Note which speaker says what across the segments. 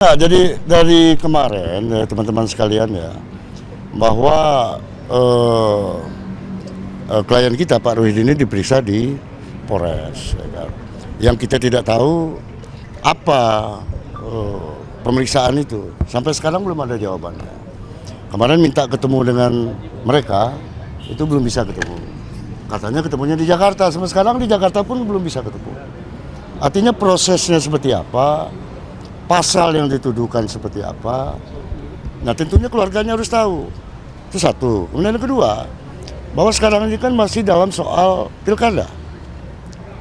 Speaker 1: Nah, jadi dari kemarin ya, teman-teman sekalian ya, bahwa eh, klien kita Pak Rohidin ini diperiksa di Polres, ya kan. Yang kita tidak tahu apa pemeriksaan itu. Sampai sekarang belum ada jawabannya. Kemarin minta ketemu dengan mereka, itu belum bisa ketemu. Katanya ketemunya di Jakarta, sampai sekarang di Jakarta pun belum bisa ketemu. Artinya prosesnya seperti apa, pasal yang dituduhkan seperti apa. Nah tentunya keluarganya harus tahu. Itu satu. Kemudian yang kedua, bahwa sekarang ini kan masih dalam soal pilkada.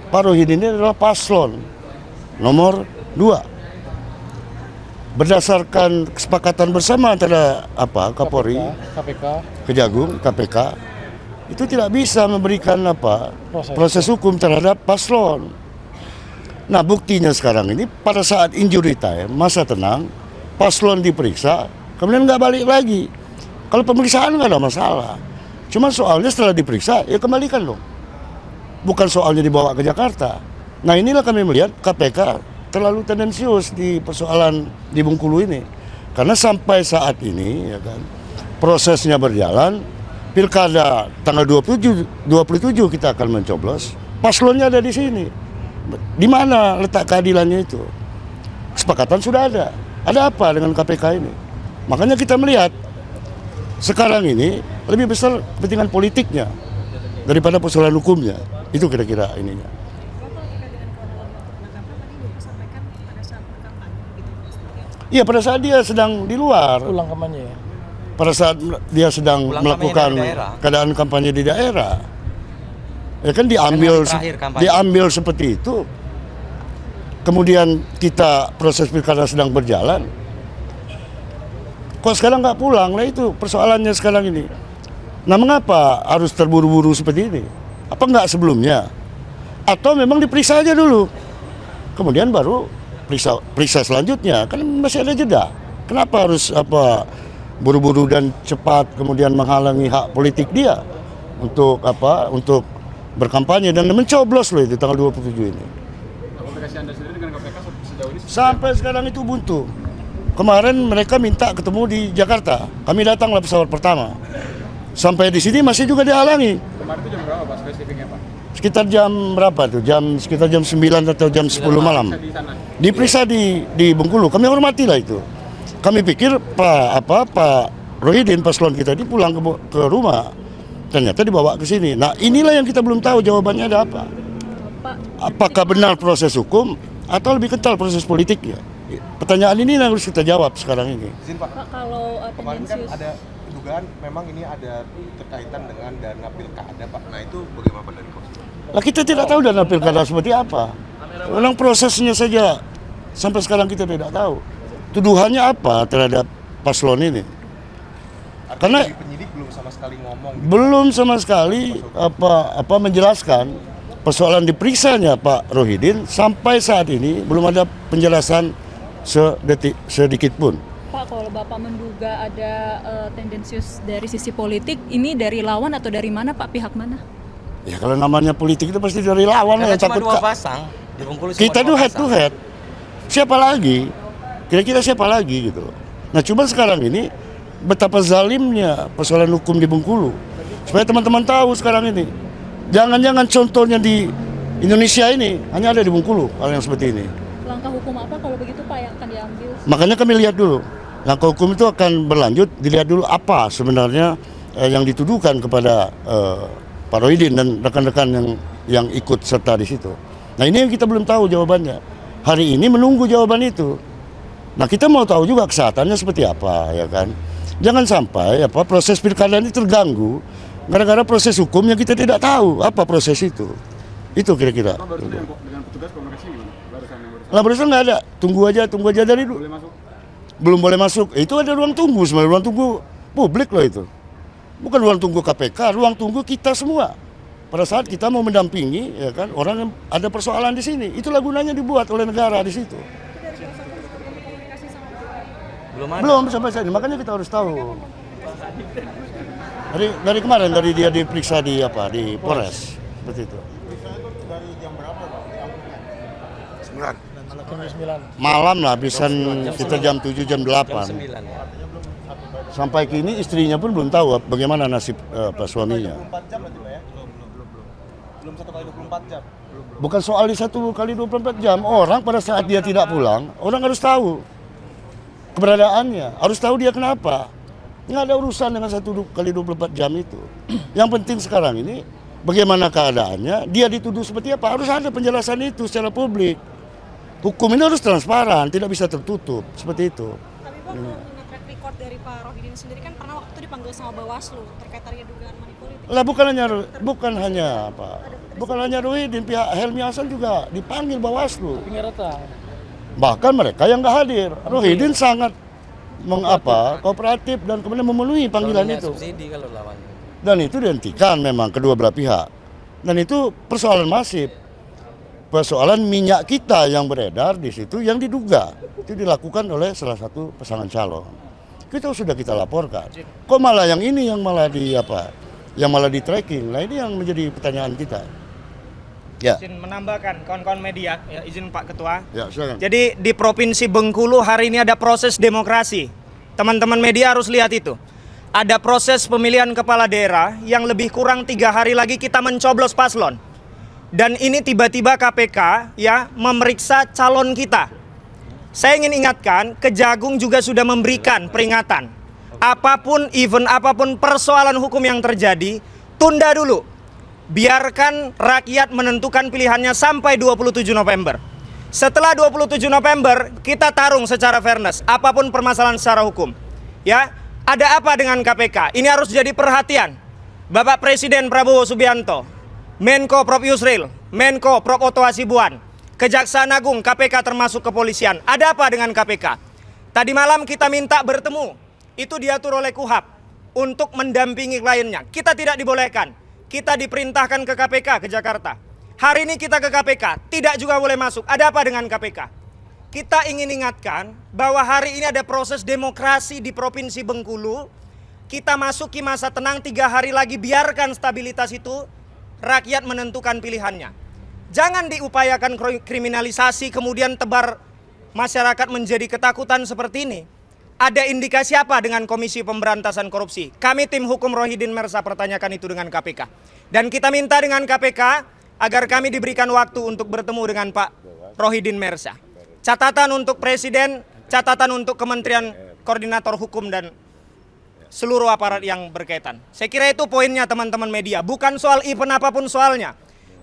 Speaker 1: Pak Rohidin ini adalah paslon nomor 2. Berdasarkan kesepakatan bersama antara Kapolri, Kejagung, KPK, itu tidak bisa memberikan proses hukum terhadap paslon. Nah buktinya sekarang ini pada saat injury time, masa tenang, paslon diperiksa, kemudian nggak balik lagi. Kalau pemeriksaan nggak ada masalah. Cuma soalnya setelah diperiksa, ya kembalikan dong. Bukan soalnya dibawa ke Jakarta. Nah inilah kami melihat KPK terlalu tendensius di persoalan di Bengkulu ini. Karena sampai saat ini, ya kan, prosesnya berjalan, pilkada tanggal 27 kita akan mencoblos, paslonnya ada di sini. Di mana letak keadilannya itu? Kesepakatan sudah ada. Ada apa dengan KPK ini? Makanya kita melihat sekarang ini lebih besar kepentingan politiknya daripada persoalan hukumnya. Itu kira-kira ininya. Iya, pada saat dia sedang di luar.
Speaker 2: Ulang kampanye ya?
Speaker 1: Pada saat dia sedang melakukan keadaan kampanye di daerah. Ya kan diambil seperti itu. Kemudian kita proses pilkada sedang berjalan. Kok sekarang nggak pulang? Nah itu persoalannya sekarang ini. Nah mengapa harus terburu-buru seperti ini? Apa nggak sebelumnya? Atau memang diperiksa aja dulu. Kemudian baru periksa selanjutnya. Kan masih ada jeda. Kenapa harus buru-buru dan cepat kemudian menghalangi hak politik dia untuk berkampanye dan mencoblos loh itu tanggal 27 ini.
Speaker 3: Komunikasi Anda sendiri dengan KPK sejauh ini?
Speaker 1: Sampai sekarang itu buntu. Kemarin mereka minta ketemu di Jakarta. Kami datanglah pesawat pertama. Sampai di sini masih juga dihalangi.
Speaker 3: Kemarin itu jam berapa Pak spesifiknya Pak?
Speaker 1: Sekitar jam berapa tuh? Sekitar jam 9 atau jam 10 malam. Diperiksa di Bengkulu. Kami hormati lah itu. Kami pikir Pak Rohidin paslon kita ini pulang ke rumah. Ternyata dibawa ke sini. Nah inilah yang kita belum tahu jawabannya ada apa. Apakah benar proses hukum atau lebih kental proses politiknya? Pertanyaan ini yang harus kita jawab sekarang ini.
Speaker 4: Izin Pak,
Speaker 5: kalau
Speaker 4: kemarin kan ada dugaan memang ini ada terkaitan dengan dana pilkada Pak. Nah itu bagaimana Pak dari Komisi?
Speaker 1: Nah kita tidak tahu dana pilkada seperti apa. Memang prosesnya saja sampai sekarang kita tidak tahu. Tuduhannya apa terhadap paslon ini? Karena
Speaker 4: penyidik belum sama sekali ngomong.
Speaker 1: Belum sama sekali menjelaskan persoalan diperiksanya Pak Rohidin sampai saat ini belum ada penjelasan sedikit pun.
Speaker 5: Pak, kalau Bapak menduga ada tendensius dari sisi politik, ini dari lawan atau dari mana Pak? Pihak mana?
Speaker 1: Ya kalau namanya politik itu pasti dari lawan ya.
Speaker 2: Cuma dua pasang di Bengkulu.
Speaker 1: Kita tuh head to head. Siapa lagi? Kira-kira siapa lagi gitu. Nah cuma sekarang ini betapa zalimnya persoalan hukum di Bengkulu. Supaya teman-teman tahu sekarang ini. Jangan-jangan contohnya di Indonesia ini hanya ada di Bengkulu hal yang seperti ini.
Speaker 5: Langkah hukum apa kalau begitu Pak yang akan diambil?
Speaker 1: Makanya kami lihat dulu. Langkah hukum itu akan berlanjut, dilihat dulu apa sebenarnya yang dituduhkan kepada Pak Rohidin dan rekan-rekan yang ikut serta di situ. Nah ini yang kita belum tahu jawabannya. Hari ini menunggu jawaban itu. Nah kita mau tahu juga kesehatannya seperti apa, ya kan? Jangan sampai proses pilkada ini terganggu gara-gara proses hukum yang kita tidak tahu apa proses itu. Itu kira-kira.
Speaker 3: Dengan petugas komunikasi gimana?
Speaker 1: Lah barusan nggak ada. Tunggu aja dari dulu.
Speaker 3: Boleh masuk?
Speaker 1: Belum boleh masuk. Itu ada ruang tunggu sebenarnya, ruang tunggu publik loh itu. Bukan ruang tunggu KPK, ruang tunggu kita semua. Pada saat kita mau mendampingi, ya kan, orang yang ada persoalan di sini. Itulah gunanya dibuat oleh negara di situ. Belum sampai saat ini. Makanya kita harus tahu. Dari kemarin dia diperiksa di Polres seperti itu.
Speaker 4: Dari jam berapa?
Speaker 1: 9. Malam lah, habisan kita jam 7, jam 8.
Speaker 2: Jam 9.
Speaker 1: Sampai kini istrinya pun belum tahu bagaimana nasib suaminya.
Speaker 4: 24 jam berarti Pak ya? Belum 1 kali 24 jam.
Speaker 1: Bukan soal di 1 kali 24 jam. Orang pada saat dia tidak pulang, orang harus tahu keberadaannya, harus tahu dia kenapa. Nggak ada urusan dengan 1 kali 24 jam itu. Yang penting sekarang ini bagaimana keadaannya, dia dituduh seperti apa, harus ada penjelasan itu secara publik. Hukum ini harus transparan, tidak bisa tertutup, seperti itu.
Speaker 6: Tapi Pak, mengenai track record dari Pak Rohidin sendiri kan pernah waktu itu dipanggil sama Bawaslu terkait adanya dugaan money politik.
Speaker 1: Lah bukan hanya Rohidin, pihak Helmi Hasan juga dipanggil Bawaslu. Bahkan mereka yang nggak hadir. Rohidin sangat kooperatif dan kemudian memenuhi panggilan
Speaker 2: Kalau
Speaker 1: itu.
Speaker 2: subsidi kalau lawan.
Speaker 1: Dan itu dihentikan memang kedua belah pihak. Dan itu persoalan masif. Persoalan minyak kita yang beredar di situ yang diduga itu dilakukan oleh salah satu pasangan calon. Sudah kita laporkan. Kok malah yang ini yang malah di tracking. Nah ini yang menjadi pertanyaan kita. Ya.
Speaker 7: Izin menambahkan kawan-kawan media, ya, izin Pak Ketua.
Speaker 1: Ya, silakan.
Speaker 7: Jadi di Provinsi Bengkulu hari ini ada proses demokrasi. Teman-teman media harus lihat itu. Ada proses pemilihan kepala daerah yang lebih kurang 3 hari lagi kita mencoblos paslon. Dan ini tiba-tiba KPK ya memeriksa calon kita. Saya ingin ingatkan, Kejagung juga sudah memberikan peringatan. Apapun persoalan hukum yang terjadi, tunda dulu. Biarkan rakyat menentukan pilihannya sampai 27 November. Setelah 27 November, kita tarung secara fairness, apapun permasalahan secara hukum. Ya, ada apa dengan KPK? Ini harus jadi perhatian. Bapak Presiden Prabowo Subianto, Menko Prof Yusril, Menko Prof Otto Hasibuan, Kejaksaan Agung, KPK termasuk kepolisian. Ada apa dengan KPK? Tadi malam kita minta bertemu. Itu diatur oleh KUHAP untuk mendampingi kliennya. Kita tidak dibolehkan. Kita diperintahkan ke KPK ke Jakarta. Hari ini kita ke KPK, tidak juga boleh masuk. Ada apa dengan KPK? Kita ingin ingatkan bahwa hari ini ada proses demokrasi di Provinsi Bengkulu. Kita masuki masa tenang 3 hari lagi, biarkan stabilitas itu, rakyat menentukan pilihannya. Jangan diupayakan kriminalisasi kemudian tebar masyarakat menjadi ketakutan seperti ini. Ada indikasi apa dengan Komisi Pemberantasan Korupsi? Kami tim hukum Rohidin Mersa pertanyakan itu dengan KPK. Dan kita minta dengan KPK agar kami diberikan waktu untuk bertemu dengan Pak Rohidin Mersa. Catatan untuk Presiden, catatan untuk Kementerian Koordinator Hukum dan seluruh aparat yang berkaitan. Saya kira itu poinnya teman-teman media. Bukan soal event apapun soalnya.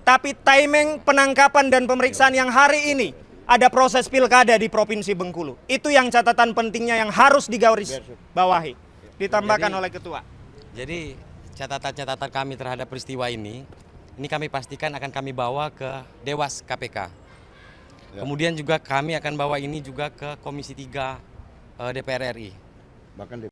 Speaker 7: Tapi timing penangkapan dan pemeriksaan yang hari ini ada proses pilkada di Provinsi Bengkulu. Itu yang catatan pentingnya yang harus digaris bawahi. Ditambahkan oleh Ketua.
Speaker 2: Jadi catatan-catatan kami terhadap peristiwa ini kami pastikan akan kami bawa ke Dewas KPK. Kemudian juga kami akan bawa ini juga ke Komisi 3 DPR RI.
Speaker 1: Bahkan